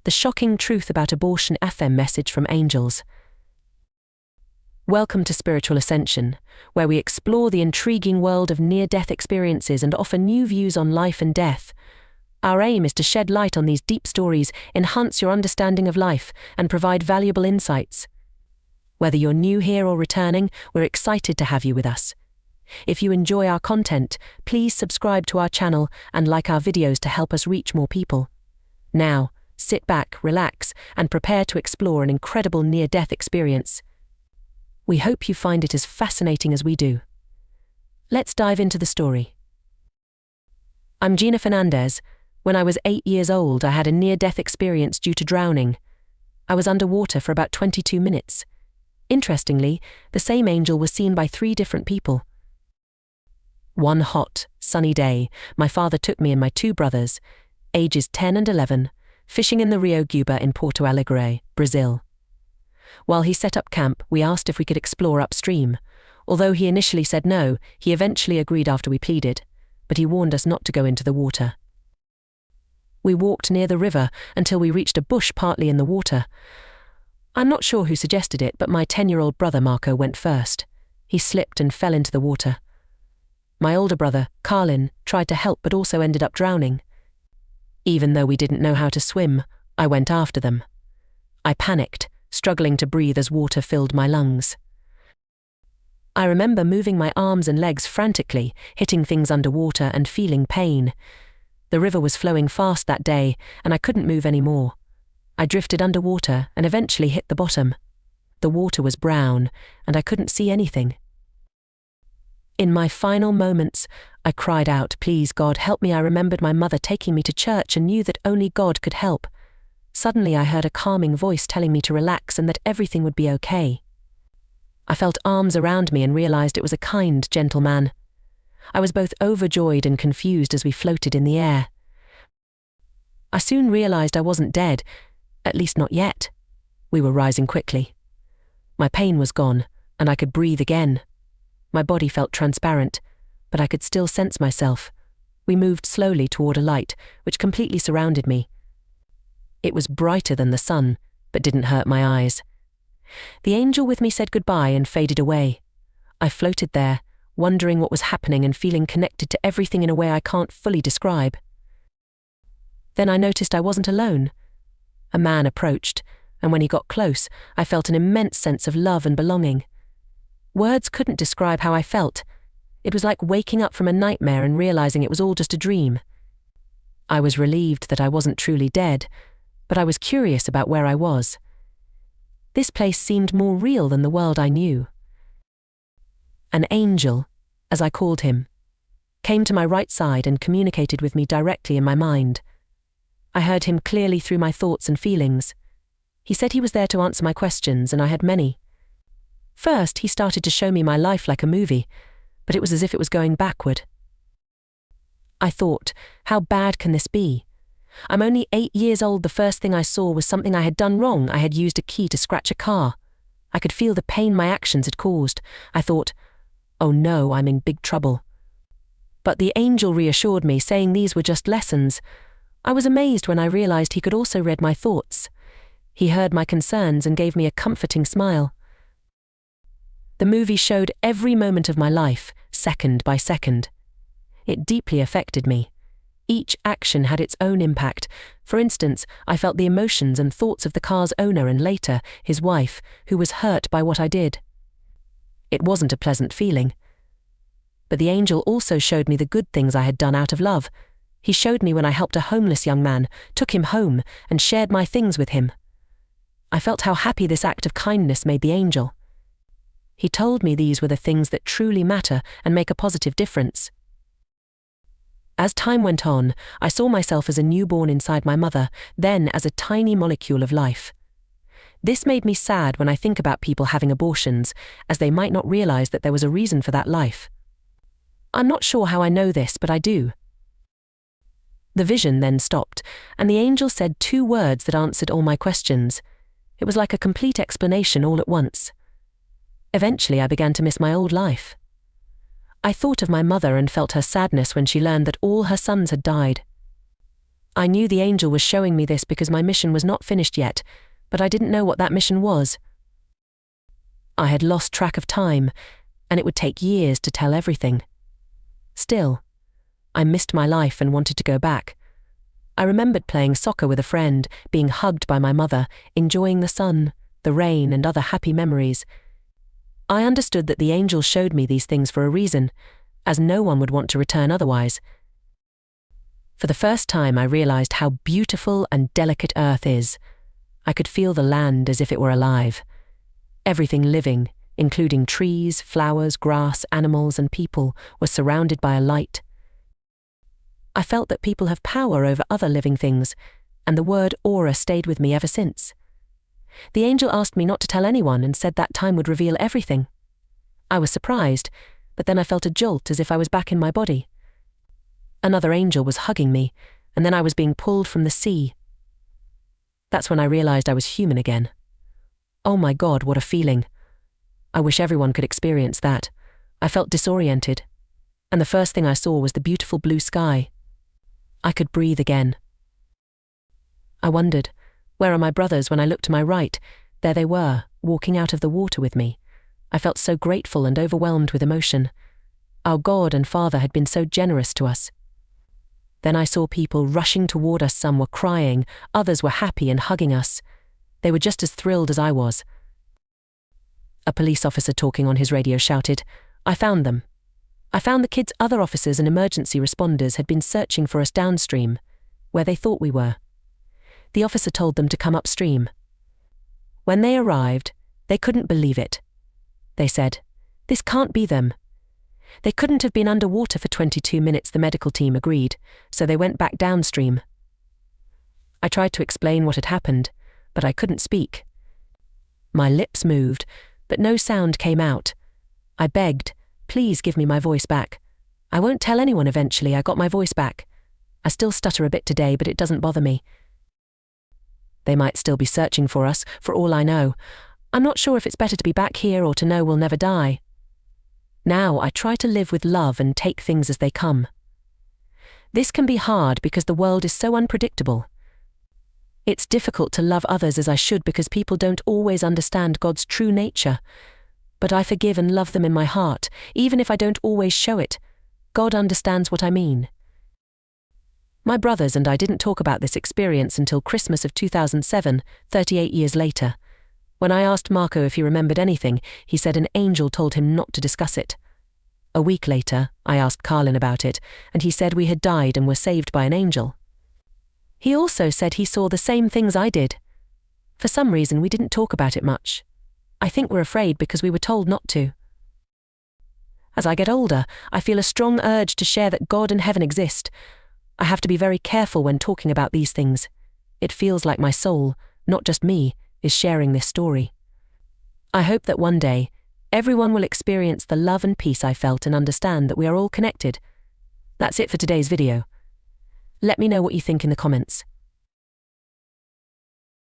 the shocking truth about abortion FM message from angels. Welcome to Spiritual Ascension, where we explore the intriguing world of near-death experiences and offer new views on life and death. Our aim is to shed light on these deep stories, enhance your understanding of life, and provide valuable insights. Whether you're new here or returning, we're excited to have you with us. If you enjoy our content, please subscribe to our channel and like our videos to help us reach more people. Now, sit back, relax, and prepare to explore an incredible near-death experience. We hope you find it as fascinating as we do. Let's dive into the story. I'm Gina Fernandez. When I was 8 years old, I had a near-death experience due to drowning. I was underwater for about 22 minutes. Interestingly, the same angel was seen by 3 different people. One hot, sunny day, my father took me and my 2 brothers, ages 10 and 11, fishing in the Rio Guba in Porto Alegre, Brazil. While he set up camp, we asked if we could explore upstream. Although he initially said no, he eventually agreed after we pleaded, but he warned us not to go into the water. We walked near the river until we reached a bush partly in the water. I'm not sure who suggested it, but my 10-year-old brother Marco went first. He slipped and fell into the water. My older brother, Carlin, tried to help but also ended up drowning. Even though we didn't know how to swim, I went after them. I panicked, struggling to breathe as water filled my lungs. I remember moving my arms and legs frantically, hitting things underwater and feeling pain. The river was flowing fast that day, and I couldn't move anymore. I drifted underwater and eventually hit the bottom. The water was brown, and I couldn't see anything. In my final moments, I cried out, "Please, God, help me." I remembered my mother taking me to church and knew that only God could help. Suddenly I heard a calming voice telling me to relax and that everything would be okay. I felt arms around me and realized it was a kind, gentle man. I was both overjoyed and confused as we floated in the air. I soon realized I wasn't dead, at least not yet. We were rising quickly. My pain was gone, and I could breathe again. My body felt transparent, but I could still sense myself. We moved slowly toward a light, which completely surrounded me. It was brighter than the sun, but didn't hurt my eyes. The angel with me said goodbye and faded away. I floated there, wondering what was happening and feeling connected to everything in a way I can't fully describe. Then I noticed I wasn't alone. A man approached, and when he got close, I felt an immense sense of love and belonging. Words couldn't describe how I felt. It was like waking up from a nightmare and realizing it was all just a dream. I was relieved that I wasn't truly dead, but I was curious about where I was. This place seemed more real than the world I knew. An angel, as I called him, came to my right side and communicated with me directly in my mind. I heard him clearly through my thoughts and feelings. He said he was there to answer my questions, and I had many. First, he started to show me my life like a movie, but it was as if it was going backward. I thought, how bad can this be? I'm only 8 years old. The first thing I saw was something I had done wrong. I had used a key to scratch a car. I could feel the pain my actions had caused. I thought, oh no, I'm in big trouble. But the angel reassured me, saying these were just lessons. I was amazed when I realized he could also read my thoughts. He heard my concerns and gave me a comforting smile. The movie showed every moment of my life, second by second. It deeply affected me. Each action had its own impact. For instance, I felt the emotions and thoughts of the car's owner and later, his wife, who was hurt by what I did. It wasn't a pleasant feeling. But the angel also showed me the good things I had done out of love. He showed me when I helped a homeless young man, took him home, and shared my things with him. I felt how happy this act of kindness made the angel. He told me these were the things that truly matter and make a positive difference. As time went on, I saw myself as a newborn inside my mother, then as a tiny molecule of life. This made me sad when I think about people having abortions, as they might not realize that there was a reason for that life. I'm not sure how I know this, but I do. The vision then stopped, and the angel said 2 words that answered all my questions. It was like a complete explanation all at once. Eventually, I began to miss my old life. I thought of my mother and felt her sadness when she learned that all her sons had died. I knew the angel was showing me this because my mission was not finished yet, but I didn't know what that mission was. I had lost track of time, and it would take years to tell everything. Still, I missed my life and wanted to go back. I remembered playing soccer with a friend, being hugged by my mother, enjoying the sun, the rain, and other happy memories. I understood that the angel showed me these things for a reason, as no one would want to return otherwise. For the first time, I realized how beautiful and delicate Earth is. I could feel the land as if it were alive. Everything living, including trees, flowers, grass, animals, and people, was surrounded by a light. I felt that people have power over other living things, and the word aura stayed with me ever since. The angel asked me not to tell anyone and said that time would reveal everything. I was surprised, but then I felt a jolt as if I was back in my body. Another angel was hugging me, and then I was being pulled from the sea. That's when I realized I was human again. Oh my God, what a feeling. I wish everyone could experience that. I felt disoriented, and the first thing I saw was the beautiful blue sky. I could breathe again. I wondered, where are my brothers? When I looked to my right, there they were, walking out of the water with me. I felt so grateful and overwhelmed with emotion. Our God and Father had been so generous to us. Then I saw people rushing toward us. Some were crying, others were happy and hugging us. They were just as thrilled as I was. A police officer talking on his radio shouted, "I found them. I found the kids." Other officers and emergency responders had been searching for us downstream, where they thought we were. The officer told them to come upstream. When they arrived, they couldn't believe it. They said, "This can't be them." They couldn't have been underwater for 22 minutes, the medical team agreed, so they went back downstream. I tried to explain what had happened, but I couldn't speak. My lips moved, but no sound came out. I begged, "Please give me my voice back. I won't tell anyone." Eventually, I got my voice back. I still stutter a bit today, but it doesn't bother me. They might still be searching for us, for all I know. I'm not sure if it's better to be back here or to know we'll never die. Now I try to live with love and take things as they come. This can be hard because the world is so unpredictable. It's difficult to love others as I should because people don't always understand God's true nature. But I forgive and love them in my heart, even if I don't always show it. God understands what I mean. My brothers and I didn't talk about this experience until Christmas of 2007, 38 years later. When I asked Marco if he remembered anything, he said an angel told him not to discuss it. A week later, I asked Carlin about it, and he said we had died and were saved by an angel. He also said he saw the same things I did. For some reason, we didn't talk about it much. I think we're afraid because we were told not to. As I get older, I feel a strong urge to share that God and heaven exist. I have to be very careful when talking about these things. It feels like my soul, not just me, is sharing this story. I hope that one day, everyone will experience the love and peace I felt and understand that we are all connected. That's it for today's video. Let me know what you think in the comments.